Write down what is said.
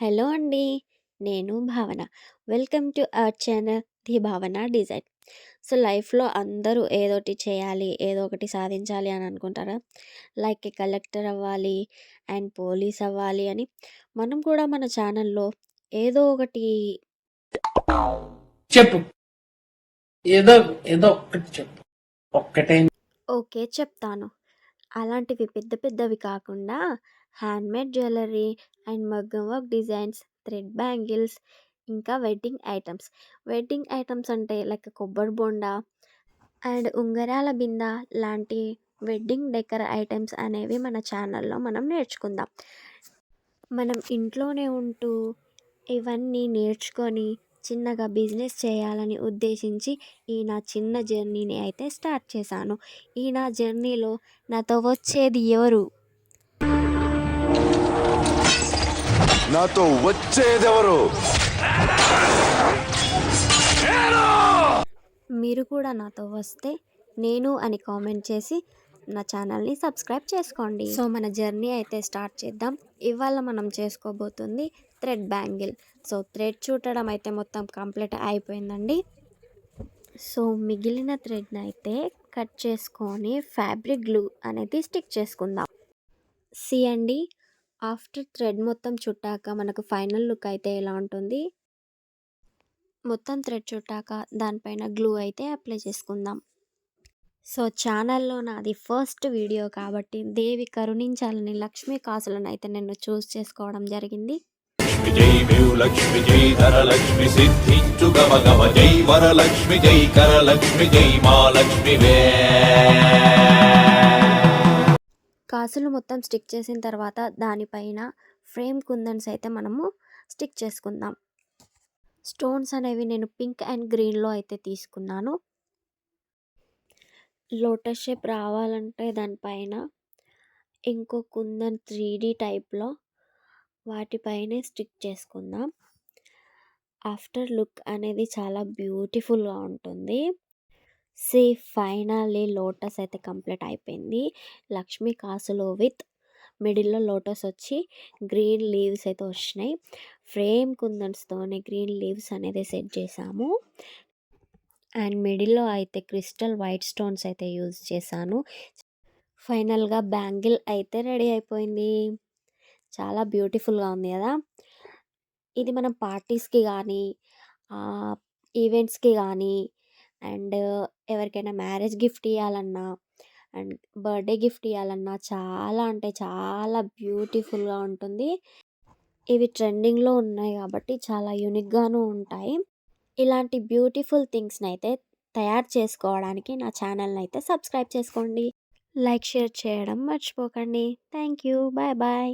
Hello అండి. నేను భావన. Welcome to our channel the భావన డిజైన్. సో, లైఫ్‌లో అందరూ ఏదోటి చేయాలి, ఏదో ఒకటి సాధించాలి అని అనుకుంటారా? లైక్ కలెక్టర్ అవ్వాలి అండ్ పోలీస్ అవ్వాలి అని. మనం కూడా మన ఛానల్‌లో ఏదో ఒకటి చెప్పు. ఏదో ఏదో ఒక్కటి చెప్పు. ఒక్కటే. ఓకే చెప్తాను. అలాంటివి పెద్ద పెద్దవి కాకుండా హ్యాండ్‌మేడ్ జ్యువెలరీ అండ్ మగ్గం వర్క్ డిజైన్స్, థ్రెడ్ బ్యాంగిల్స్, ఇంకా వెడ్డింగ్ ఐటెమ్స్. వెడ్డింగ్ ఐటెమ్స్ అంటే లైక్ కొబ్బరి బోండా అండ్ ఉంగరాల బింద లాంటి వెడ్డింగ్ డెకర్ ఐటెమ్స్ అనేవి మన ఛానల్లో మనం నేర్చుకుందాం. మనం ఇంట్లోనే ఉంటూ ఇవన్నీ నేర్చుకొని చిన్నగా బిజినెస్ చేయాలని ఉద్దేశించి ఈ నా చిన్న జర్నీని అయితే స్టార్ట్ చేశాను. ఈ నా జర్నీలో నాతో వచ్చేది ఎవరు? నాతో వచ్చేదెవరు? మీరు కూడా నాతో వస్తే నేను అని కామెంట్ చేసి నా ఛానల్ని సబ్స్క్రైబ్ చేసుకోండి. సో మన జర్నీ అయితే స్టార్ట్ చేద్దాం. ఇవాళ మనం చేసుకోబోతుంది థ్రెడ్ బ్యాంగిల్. సో థ్రెడ్ చుట్టడం అయితే మొత్తం కంప్లీట్ అయిపోయిందండి. సో మిగిలిన థ్రెడ్ని అయితే కట్ చేసుకొని ఫ్యాబ్రిక్ గ్లూ అనేది స్టిక్ చేసుకుందాం. సి అండి, ఆఫ్టర్ థ్రెడ్ మొత్తం చుట్టాక మనకు ఫైనల్ లుక్ అయితే ఎలా ఉంటుంది. మొత్తం థ్రెడ్ చుట్టాక దానిపైన గ్లూ అయితే అప్లై చేసుకుందాం. సో ఛానల్లో నాది ఫస్ట్ వీడియో కాబట్టి దేవి కరుణించాలని లక్ష్మీ కాసులను అయితే నేను చూస్ చేసుకోవడం జరిగింది. జై లక్ష్మి జై ధరలక్ష్మి సిద్ధించు గమ గమ జై వరలక్ష్మి జై కరలక్ష్మి జై మహాలక్ష్మి కాసులు మొత్తం స్టిక్ చేసిన తర్వాత దానిపైన ఫ్రేమ్ కుందన్స్ అయితే మనము స్టిక్ చేసుకుందాం. స్టోన్స్ అనేవి నేను పింక్ అండ్ గ్రీన్లో అయితే తీసుకున్నాను. లోటస్ షేప్ రావాలంటే దానిపైన ఇంకో కుందన్ 3D టైప్లో వాటిపైనే స్టిక్ చేసుకుందాం. ఆఫ్టర్ లుక్ అనేది చాలా బ్యూటిఫుల్గా ఉంటుంది. సి ఫైనల్లీ లోటస్ అయితే కంప్లీట్ అయిపోయింది. లక్ష్మీ కాసులో విత్ మిడిల్లో లోటస్ వచ్చి గ్రీన్ లీవ్స్ అయితే వచ్చినాయి. ఫ్రేమ్ కుందన్స్తోనే గ్రీన్ లీవ్స్ అనేది సెట్ చేసాము. అండ్ మిడిల్లో అయితే క్రిస్టల్ వైట్ స్టోన్స్ అయితే యూజ్ చేశాను. ఫైనల్గా బ్యాంగిల్ అయితే రెడీ అయిపోయింది. చాలా బ్యూటిఫుల్గా ఉంది కదా. ఇది మనం పార్టీస్కి కానీ ఈవెంట్స్కి కానీ అండ్ ఎవరికైనా మ్యారేజ్ గిఫ్ట్ ఇవ్వాలన్నా అండ్ బర్త్డే గిఫ్ట్ ఇవ్వాలన్నా చాలా అంటే చాలా బ్యూటిఫుల్గా ఉంటుంది. ఇవి ట్రెండింగ్లో ఉన్నాయి కాబట్టి చాలా యూనిక్గాను ఉంటాయి. ఇలాంటి బ్యూటిఫుల్ థింగ్స్ని అయితే తయారు చేసుకోవడానికి నా ఛానల్ని అయితే సబ్స్క్రైబ్ చేసుకోండి. లైక్ షేర్ చేయడం మర్చిపోకండి. Thank you. Bye bye.